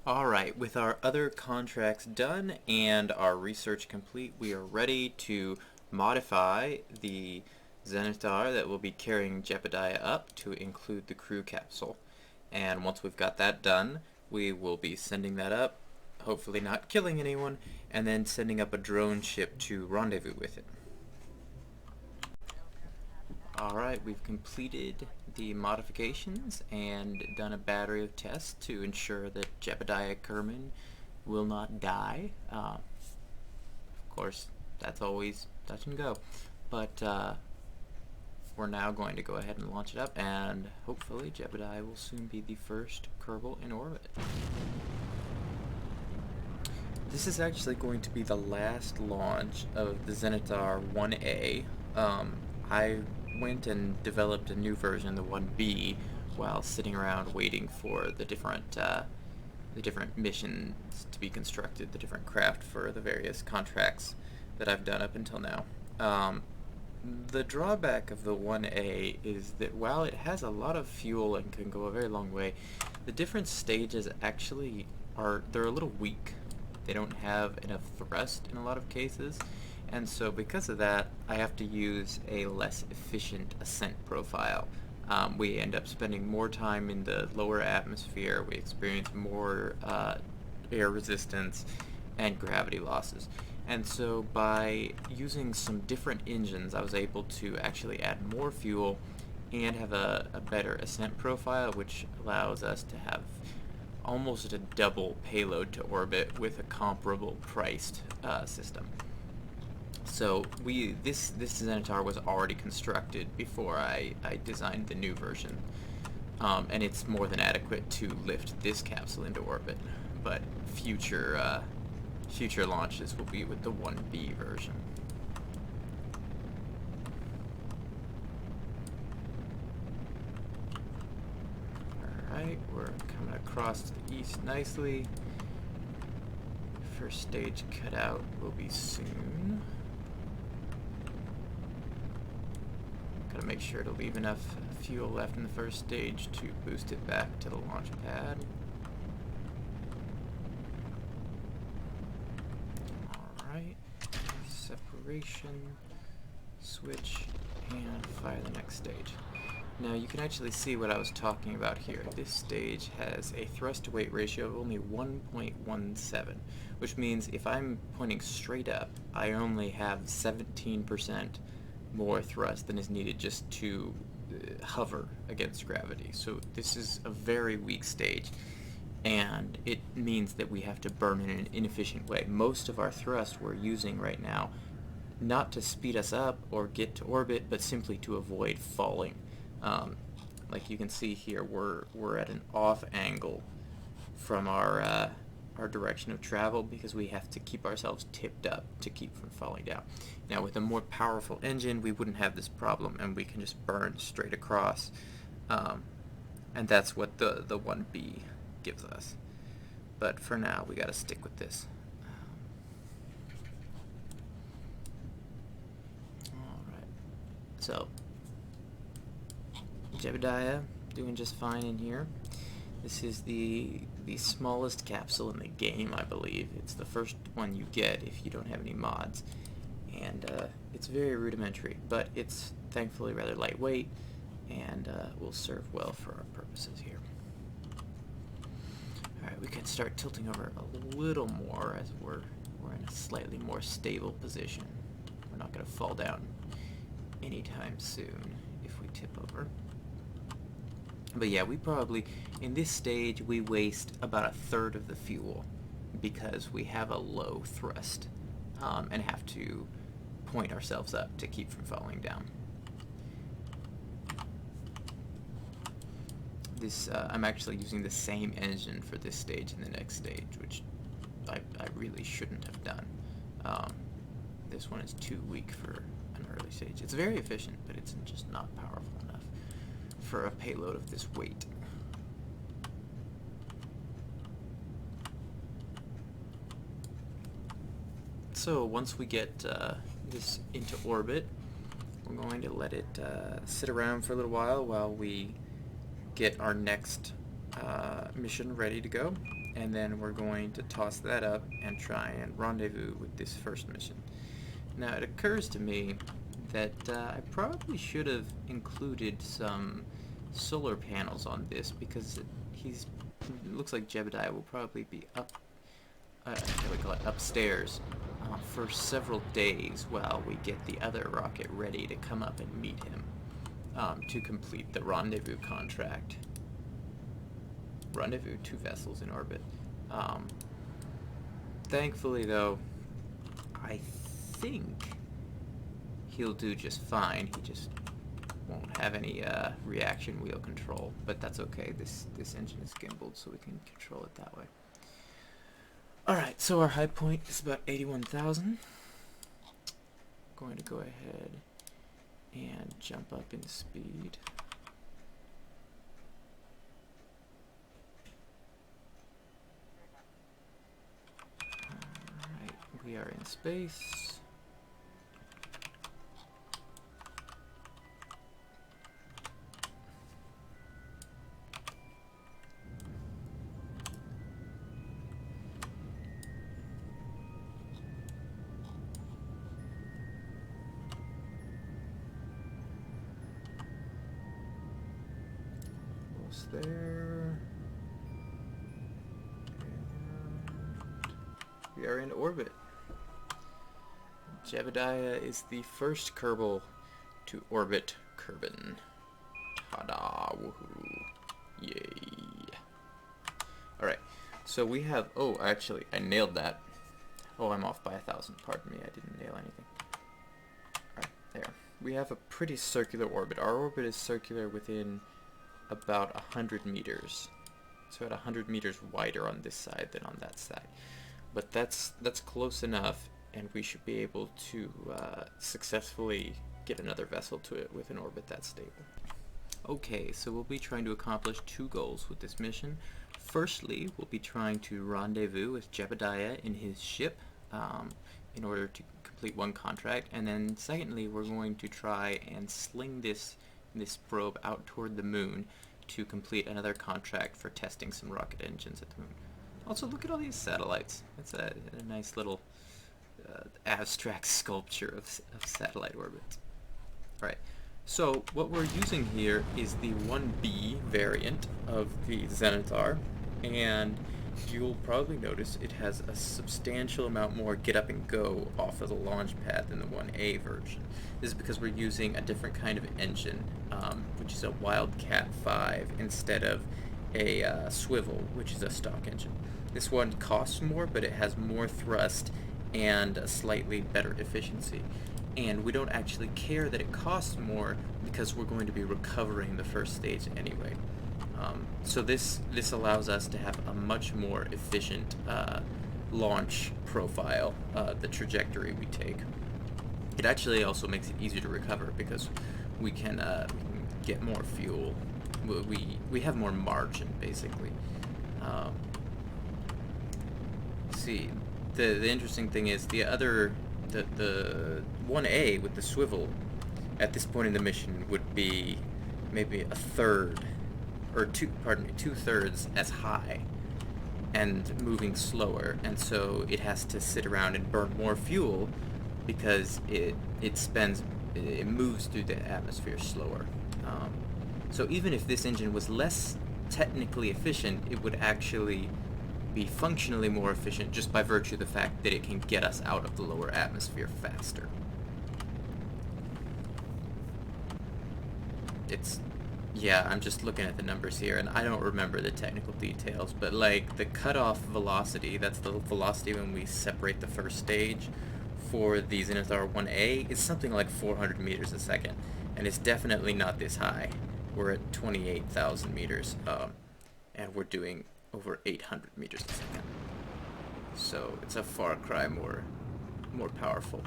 Alright, with our other contracts done and our research complete, we are ready to modify the Zenithar that will be carrying Jebediah up to include the crew capsule. And once we've got that done, we will be sending that up, hopefully not killing anyone, and then sending up a drone ship to rendezvous with it. Alright, we've completed the modifications and done a battery of tests to ensure that Jebediah Kerman will not die. Of course, that's always touch and go. But we're now going to go ahead and launch it up, and hopefully Jebediah will soon be the first Kerbal in orbit. This is actually going to be the last launch of the Zenithar 1A. I went and developed a new version, the 1B, while sitting around waiting for the different missions to be constructed, the different craft for the various contracts that I've done up until now. The drawback of the 1A is that while it has a lot of fuel and can go a very long way, the different stages actually they're a little weak. They don't have enough thrust in a lot of cases, and so because of that, I have to use a less efficient ascent profile. We end up spending more time in the lower atmosphere, we experience more air resistance and gravity losses. And so by using some different engines, I was able to actually add more fuel and have a better ascent profile, which allows us to have almost a double payload to orbit with a comparable priced system. So this Zenithar was already constructed before I designed the new version, and it's more than adequate to lift this capsule into orbit. But future launches will be with the 1B version. Alright, we're coming across to the east nicely. First stage cutout will be soon. Gotta make sure to leave enough fuel left in the first stage to boost it back to the launch pad. Alright, separation, switch, and fire the next stage. Now you can actually see what I was talking about here. This stage has a thrust-to-weight ratio of only 1.17, which means if I'm pointing straight up, I only have 17% more thrust than is needed just to hover against gravity. So this is a very weak stage, and it means that we have to burn in an inefficient way. Most of our thrust we're using right now not to speed us up or get to orbit, but simply to avoid falling. Like you can see here, we're at an off angle from our direction of travel because we have to keep ourselves tipped up to keep from falling down. Now with a more powerful engine, we wouldn't have this problem, and we can just burn straight across, and that's what the 1B gives us. But for now, we got to stick with this. Alright, so Jebediah doing just fine in here. This is the smallest capsule in the game, I believe. It's the first one you get if you don't have any mods. And it's very rudimentary, but it's thankfully rather lightweight and will serve well for our purposes here. Alright, we can start tilting over a little more as we're in a slightly more stable position. We're not going to fall down anytime soon if we tip over. But yeah, we probably, in this stage, we waste about a third of the fuel because we have a low thrust and have to point ourselves up to keep from falling down. I'm actually using the same engine for this stage and the next stage, which I really shouldn't have done. This one is too weak for an early stage. It's very efficient, but it's just not powerful enough for a payload of this weight. So once we get this into orbit, we're going to let it sit around for a little while we get our next mission ready to go, and then we're going to toss that up and try and rendezvous with this first mission. Now it occurs to me that I probably should have included some solar panels on this, because it looks like Jebediah will probably be up, how we call it, upstairs for several days while we get the other rocket ready to come up and meet him to complete the rendezvous contract. Rendezvous, 2 vessels in orbit. Thankfully, though, I think he'll do just fine. He just won't have any reaction wheel control, but that's okay. This engine is gimbaled, so we can control it that way. Alright, so our high point is about 81,000. Going to go ahead and jump up in speed. Alright, we are in space. There. And we are in orbit. Jebediah is the first Kerbal to orbit Kerbin. Ta-da! Woohoo! Yay! Alright, so we have... Oh, actually, I nailed that. Oh, I'm off by 1,000. Pardon me, I didn't nail anything. Alright, there. We have a pretty circular orbit. Our orbit is circular within about 100 meters. So at 100 meters wider on this side than on that side. But that's close enough, and we should be able to successfully get another vessel to it with an orbit that stable. Okay, so we'll be trying to accomplish 2 goals with this mission. Firstly, we'll be trying to rendezvous with Jebediah in his ship in order to complete 1 contract, and then secondly, we're going to try and sling this probe out toward the moon to complete another contract for testing some rocket engines at the moon. Also, look at all these satellites. It's a nice little abstract sculpture of satellite orbits. Alright, so what we're using here is the 1B variant of the Zenithar, and you'll probably notice it has a substantial amount more get up and go off of the launch pad than the 1A version. This is because we're using a different kind of engine, which is a Wildcat 5 instead of a swivel, which is a stock engine. This one costs more, but it has more thrust and a slightly better efficiency. And we don't actually care that it costs more because we're going to be recovering the first stage anyway. So this allows us to have a much more efficient launch profile, the trajectory we take. It actually also makes it easier to recover because we can get more fuel. We have more margin, basically. See, the interesting thing is the 1A with the swivel at this point in the mission would be maybe a third, or 2/3 as high and moving slower, and so it has to sit around and burn more fuel because it moves through the atmosphere slower. So even if this engine was less technically efficient, it would actually be functionally more efficient just by virtue of the fact that it can get us out of the lower atmosphere faster. Yeah, I'm just looking at the numbers here, and I don't remember the technical details, but like the cutoff velocity, that's the velocity when we separate the first stage for the Zenithar 1A, is something like 400 meters a second, and it's definitely not this high. We're at 28,000 meters, and we're doing over 800 meters a second. So it's a far cry more powerful.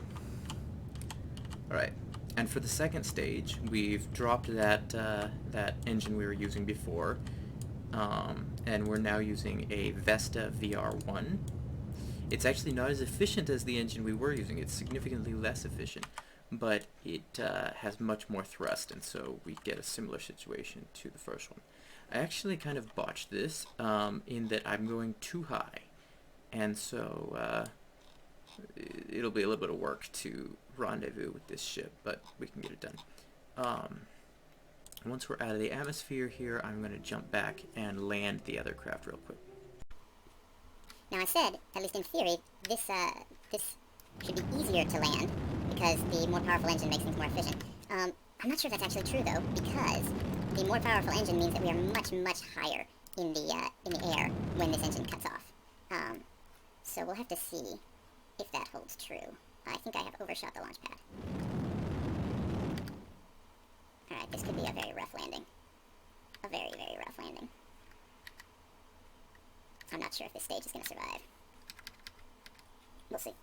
Alright, and for the second stage, we've dropped that engine we were using before, and we're now using a Vesta VR1. It's actually not as efficient as the engine we were using. It's significantly less efficient, but it has much more thrust, and so we get a similar situation to the first one. I actually kind of botched this in that I'm going too high, and so it'll be a little bit of work to rendezvous with this ship, but we can get it done. Once we're out of the atmosphere here, I'm going to jump back and land the other craft real quick. Now I said, at least in theory, this should be easier to land because the more powerful engine makes things more efficient. I'm not sure if that's actually true though, because the more powerful engine means that we are much, much higher in the air when this engine cuts off. So we'll have to see if that holds true. I think I have overshot the launch pad. Alright, this could be a very rough landing. A very, very rough landing. I'm not sure if this stage is going to survive. We'll see.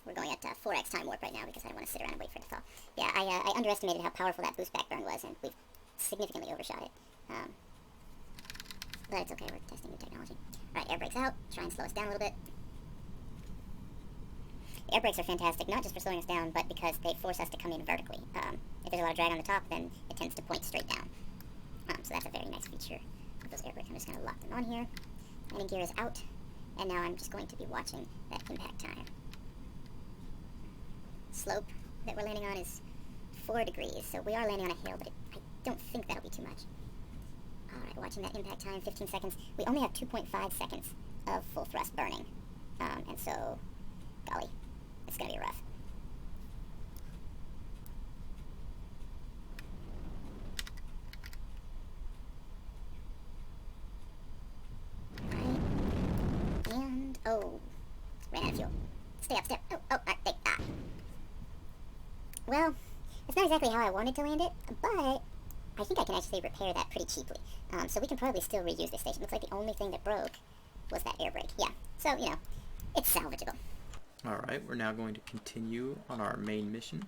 We're going at 4x time warp right now because I don't want to sit around and wait for it to fall. Yeah, I underestimated how powerful that boost back burn was, and we've significantly overshot it. But it's okay, we're testing new technology. Alright, air brakes out. Try and slow us down a little bit. Air brakes are fantastic, not just for slowing us down, but because they force us to come in vertically. If there's a lot of drag on the top, then it tends to point straight down. So that's a very nice feature of those air brakes. I'm just going to lock them on here. Landing gear is out, and now I'm just going to be watching that impact time. Slope that we're landing on is 4 degrees, so we are landing on a hill, but I don't think that'll be too much. Alright, watching that impact time, 15 seconds. We only have 2.5 seconds of full thrust burning, and so, golly, it's going to be rough. Alright, and, oh, ran out of fuel. Stay up, step. Alright, well, it's not exactly how I wanted to land it, but I think I can actually repair that pretty cheaply. So we can probably still reuse this station. Looks like the only thing that broke was that air brake. Yeah, so, you know, it's salvageable. Alright, we're now going to continue on our main mission.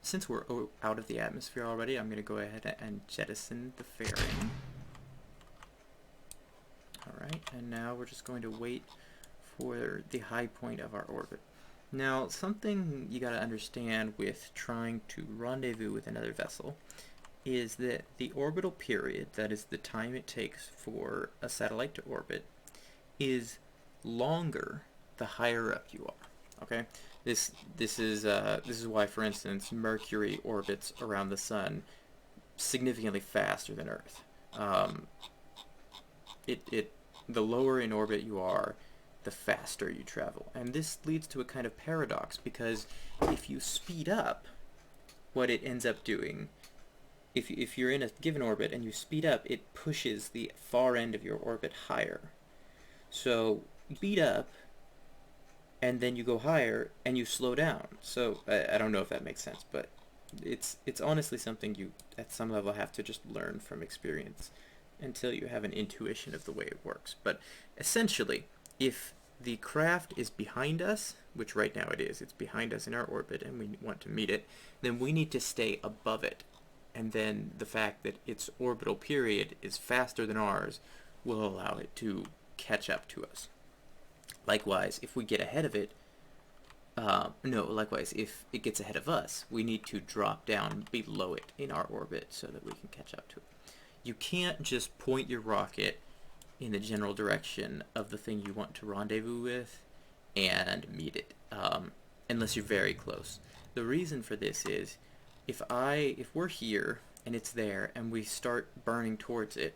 Since we're out of the atmosphere already, I'm going to go ahead and jettison the fairing. Alright, and now we're just going to wait for the high point of our orbit. Now, something you gotta understand with trying to rendezvous with another vessel is that the orbital period, that is the time it takes for a satellite to orbit, is longer the higher up you are. Okay, this is why, for instance, Mercury orbits around the sun significantly faster than Earth. The lower in orbit you are, the faster you travel. And this leads to a kind of paradox, because if you speed up, what it ends up doing, if you're in a given orbit and you speed up, it pushes the far end of your orbit higher. So speed up, and then you go higher, and you slow down. So I don't know if that makes sense, but it's honestly something you, at some level, have to just learn from experience until you have an intuition of the way it works. But essentially, if the craft is behind us, which right now it is, it's behind us in our orbit and we want to meet it, then we need to stay above it. And then the fact that its orbital period is faster than ours will allow it to catch up to us. Likewise, if we get ahead of it, likewise, if it gets ahead of us, we need to drop down below it in our orbit so that we can catch up to it. You can't just point your rocket in the general direction of the thing you want to rendezvous with and meet it, unless you're very close. The reason for this is, if we're here and it's there and we start burning towards it,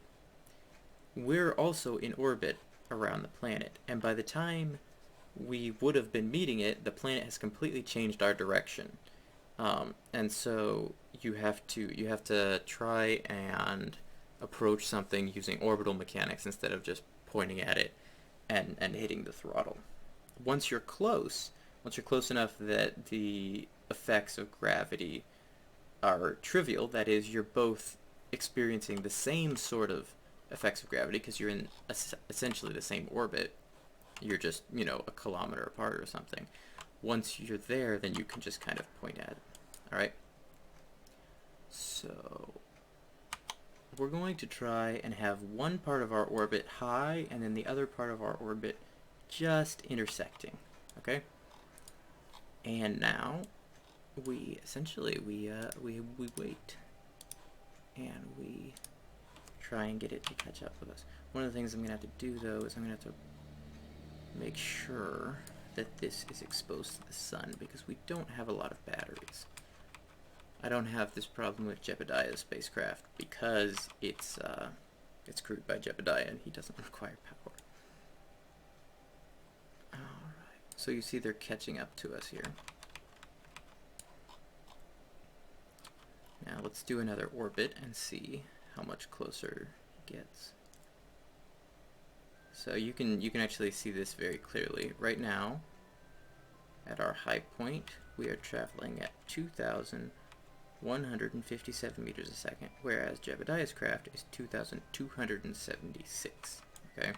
we're also in orbit around the planet, and by the time we would have been meeting it, the planet has completely changed our direction. And so you have to try and approach something using orbital mechanics instead of just pointing at it and hitting the throttle. Once you're close enough that the effects of gravity are trivial, that is, you're both experiencing the same sort of effects of gravity because you're in essentially the same orbit, you're just, a kilometer apart or something. Once you're there, then you can just kind of point at it. Alright? So we're going to try and have one part of our orbit high and then the other part of our orbit just intersecting. Okay? And now we essentially we wait and we try and get it to catch up with us. One of the things I'm gonna have to do though is I'm gonna have to make sure that this is exposed to the sun because we don't have a lot of batteries. I don't have this problem with Jebediah's spacecraft because it's crewed by Jebediah and he doesn't require power. Alright, so you see they're catching up to us here. Now let's do another orbit and see how much closer he gets. So you can actually see this very clearly. Right now, at our high point, we are traveling at 2,157 meters a second, whereas Jebediah's craft is 2,276. Okay?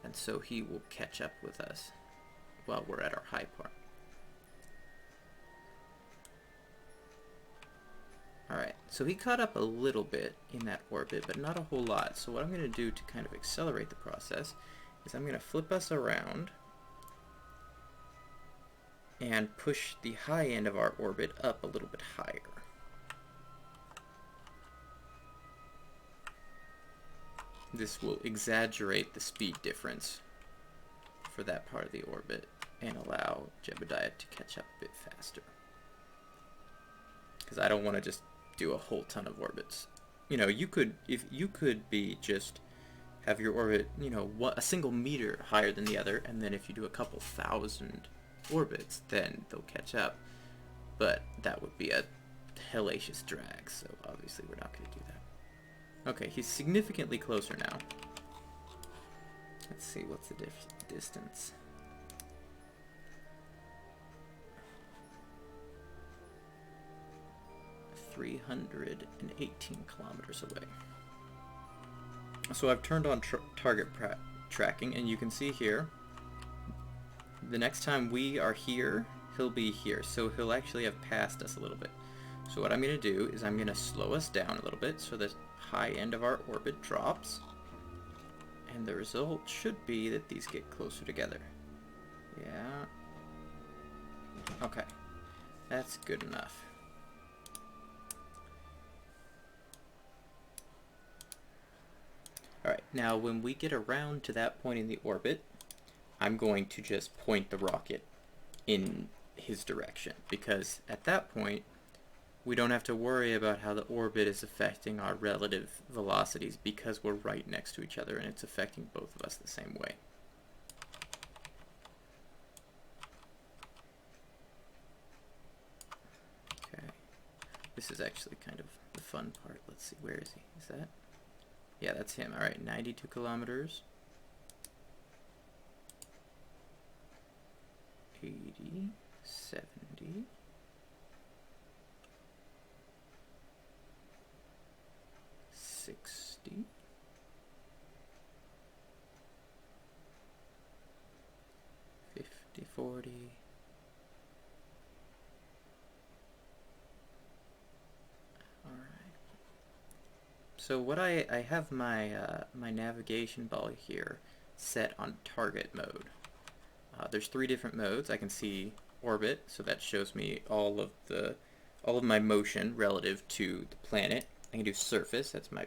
And so he will catch up with us while we're at our high point. Alright, so he caught up a little bit in that orbit, but not a whole lot. So what I'm going to do to kind of accelerate the process is I'm going to flip us around and push the high end of our orbit up a little bit higher. This will exaggerate the speed difference for that part of the orbit and allow Jebediah to catch up a bit faster. Because I don't want to just do a whole ton of orbits. You know, you could be just have your orbit, you know, a single meter higher than the other, and then if you do a couple thousand orbits, then they'll catch up. But that would be a hellacious drag, so obviously we're not going to do that. Okay, he's significantly closer now. Let's see, what's the distance? .318 kilometers away. So I've turned on target tracking, and you can see here, the next time we are here, he'll be here. So he'll actually have passed us a little bit. So what I'm going to do is I'm going to slow us down a little bit so the high end of our orbit drops. And the result should be that these get closer together. Yeah. Okay. That's good enough. Alright, now when we get around to that point in the orbit, I'm going to just point the rocket in his direction, because at that point, we don't have to worry about how the orbit is affecting our relative velocities because we're right next to each other and it's affecting both of us the same way. Okay, this is actually kind of the fun part. Let's see, where is he? Is that? Yeah, that's him. Alright, 92 kilometers. 80, 70. 60. 50, 40. Alright. So what I have my my navigation ball here set on target mode. There's 3 different modes. I can see orbit, so that shows me all of my motion relative to the planet. I can do surface, that's my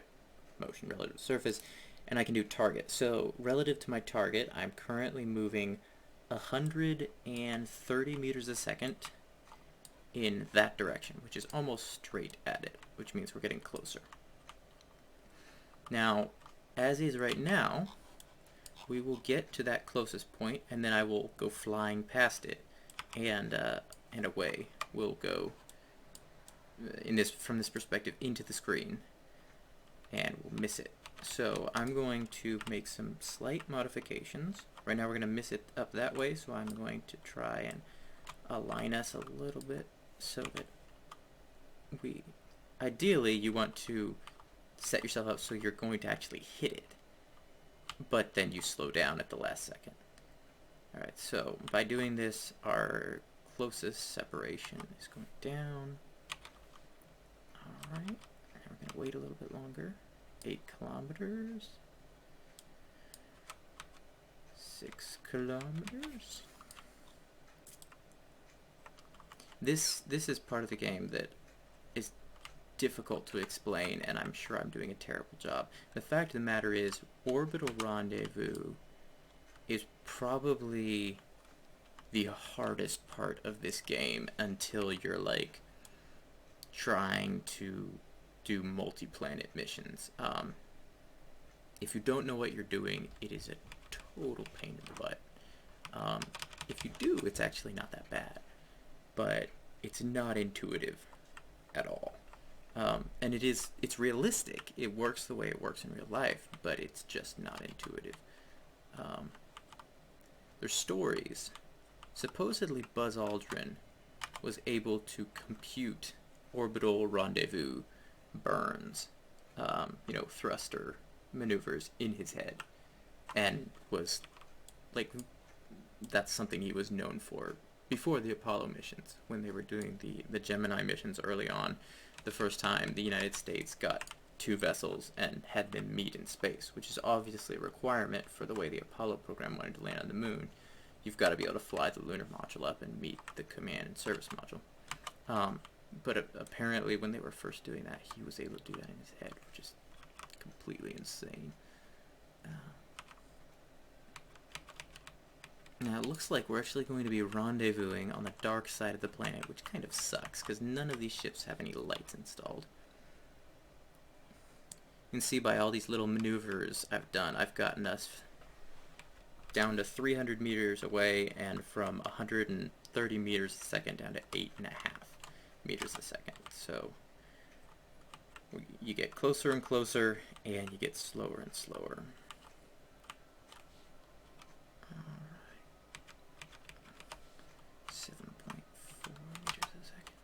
motion relative to surface, and I can do target. So relative to my target, I'm currently moving 130 meters a second in that direction, which is almost straight at it, which means we're getting closer. Now, as is right now, we will get to that closest point, and then I will go flying past it, and away we'll go from this perspective into the screen, and we'll miss it. So I'm going to make some slight modifications. Right now we're going to miss it up that way, so I'm going to try and align us a little bit so that ideally you want to set yourself up so you're going to actually hit it, but then you slow down at the last second. Alright, so by doing this, our closest separation is going down. Alright, we're going to wait a little bit longer. 8 kilometers. 6 kilometers. This is part of the game that is difficult to explain, and I'm sure I'm doing a terrible job. The fact of the matter is, orbital rendezvous is probably the hardest part of this game until you're like trying to do multi-planet missions. If you don't know what you're doing, it is a total pain in the butt. If you do, it's actually not that bad, but it's not intuitive at all. And it's realistic. It works the way it works in real life, but it's just not intuitive. There's stories. Supposedly Buzz Aldrin was able to compute orbital rendezvous burns, thruster maneuvers in his head, and was like, that's something he was known for before the Apollo missions, when they were doing the Gemini missions early on. The first time the United States got two vessels and had them meet in space, which is obviously a requirement for the way the Apollo program wanted to land on the moon. You've got to be able to fly the lunar module up and meet the command and service module. But apparently when they were first doing that, he was able to do that in his head, which is completely insane. Now it looks like we're actually going to be rendezvousing on the dark side of the planet, which kind of sucks, because none of these ships have any lights installed. You can see by all these little maneuvers I've done, I've gotten us down to 300 meters away, and from 130 meters a second down to 8.5 meters a second. So you get closer and closer, and you get slower and slower. Alright. 7.4 meters a second.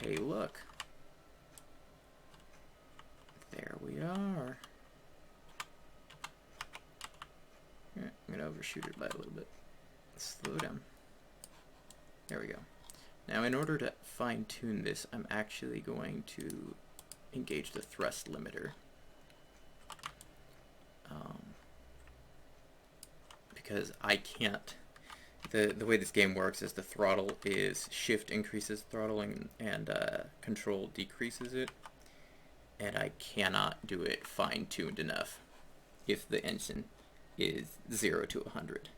Hey, look. There we are. I'm going to overshoot it by a little bit. Slow down. There we go. Now, in order to fine-tune this, I'm actually going to engage the thrust limiter. Because I can't... The way this game works is the throttle is... Shift increases throttle and Control decreases it. And I cannot do it fine-tuned enough if the engine is 0 to 100.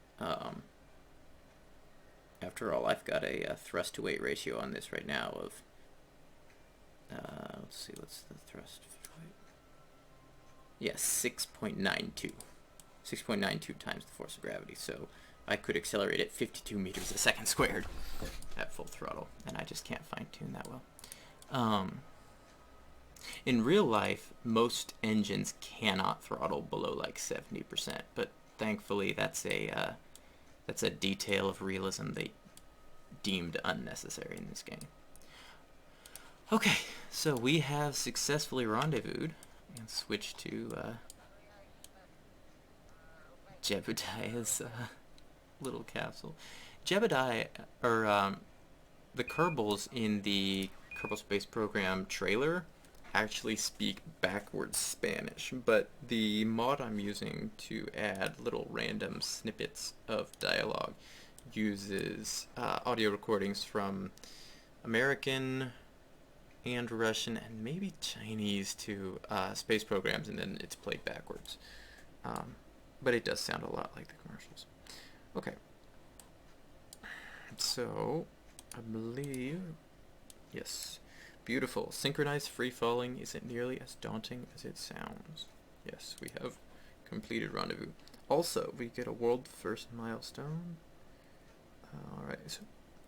After all, I've got a thrust to weight ratio on this right now of, let's see, what's the thrust to weight? Yeah, 6.92. 6.92 times the force of gravity, so I could accelerate at 52 meters a second squared at full throttle, and I just can't fine-tune that well. In real life, most engines cannot throttle below like 70%, but thankfully that's a detail of realism they deemed unnecessary in this game. Okay, so we have successfully rendezvoused and switched to Jebediah's little capsule. Jebediah, or the Kerbals in the Kerbal Space Program trailer actually speak backwards Spanish, but the mod I'm using to add little random snippets of dialogue uses audio recordings from American and Russian and maybe Chinese to space programs, and then it's played backwards. But it does sound a lot like the commercials. Okay. So, I believe... Yes. Beautiful. Synchronized free falling isn't nearly as daunting as it sounds. Yes, we have completed rendezvous. Also, we get a world first milestone. Alright,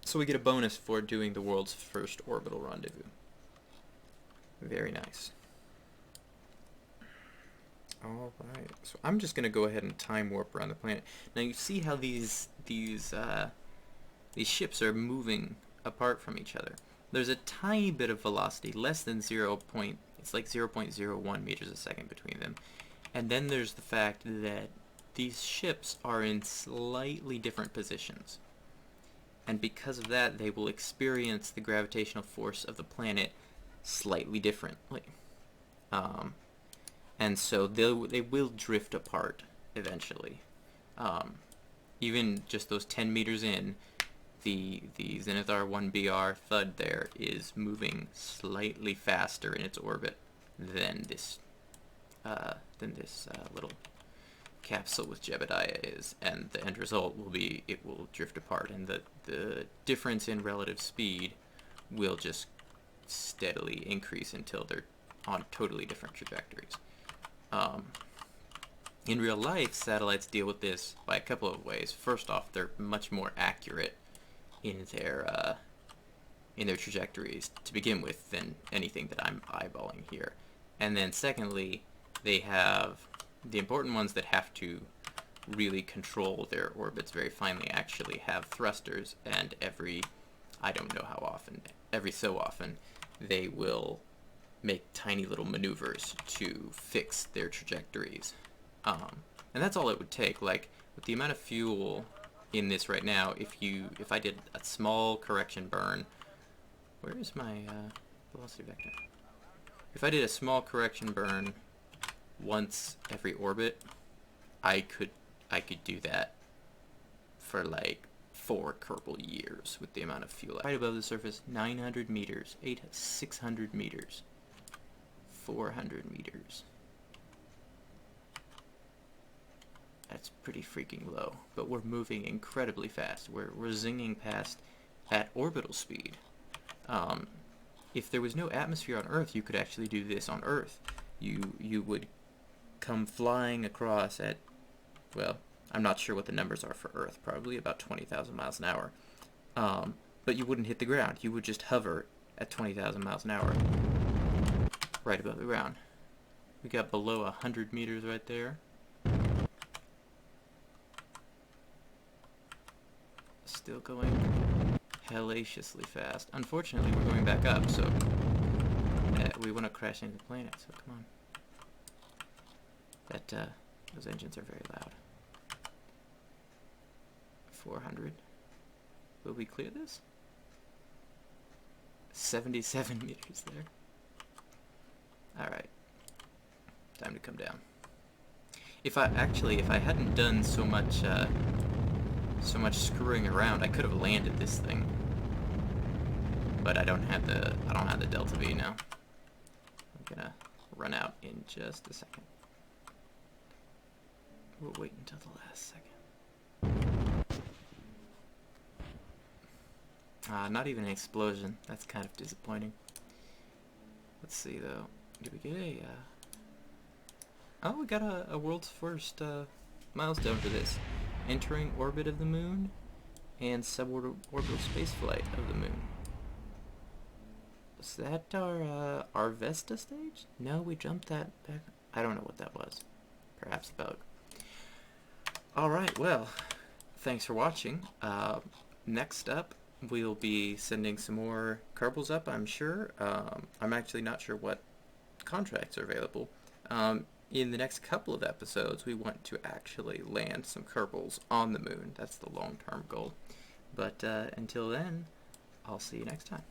so we get a bonus for doing the world's first orbital rendezvous. Very nice. Alright, so I'm just going to go ahead and time warp around the planet. Now you see how these ships are moving apart from each other. There's a tiny bit of velocity, less than it's like 0.01 meters a second between them. And then there's the fact that these ships are in slightly different positions. And because of that, they will experience the gravitational force of the planet slightly differently. And so they will drift apart eventually. Even just those 10 meters in, the Zenithar 1BR Thud there is moving slightly faster in its orbit than this little capsule with Jebediah is, and the end result will be it will drift apart, and the difference in relative speed will just steadily increase until they're on totally different trajectories. In real life, satellites deal with this by a couple of ways. First off, they're much more accurate in their trajectories to begin with than anything that I'm eyeballing here. And then secondly, they have the important ones that have to really control their orbits very finely actually have thrusters, and I don't know how often, every so often, they will make tiny little maneuvers to fix their trajectories. And that's all it would take. Like, with the amount of fuel in this right now, if I did a small correction burn, where is my velocity vector? If I did a small correction burn once every orbit, I could do that for like 4 Kerbal years with the amount of fuel. Right above the surface, 900 meters, 600 meters, 400 meters. That's pretty freaking low, but we're moving incredibly fast. We're zinging past at orbital speed. If there was no atmosphere on Earth, you could actually do this on Earth. You would come flying across at, well, I'm not sure what the numbers are for Earth, probably about 20,000 miles an hour. But you wouldn't hit the ground. You would just hover at 20,000 miles an hour right above the ground. We got below 100 meters right there. Still going hellaciously fast. Unfortunately, we're going back up, so we want to crash into the planet, so come on. Those engines are very loud. 400. Will we clear this? 77 meters there. Alright. Time to come down. If I hadn't done so much screwing around, I could have landed this thing. But I don't have the Delta V now. I'm gonna run out in just a second. We'll wait until the last second. Not even an explosion. That's kind of disappointing. Let's see though. Did we get a oh, we got a world's first milestone for this. Entering orbit of the moon and suborbital spaceflight of the moon. Was that our Vesta stage? No, we jumped that back. I don't know what that was. Perhaps a bug. Alright, well, thanks for watching. Next up, we'll be sending some more Kerbals up, I'm sure. I'm actually not sure what contracts are available. In the next couple of episodes, we want to actually land some Kerbals on the moon. That's the long-term goal. But until then, I'll see you next time.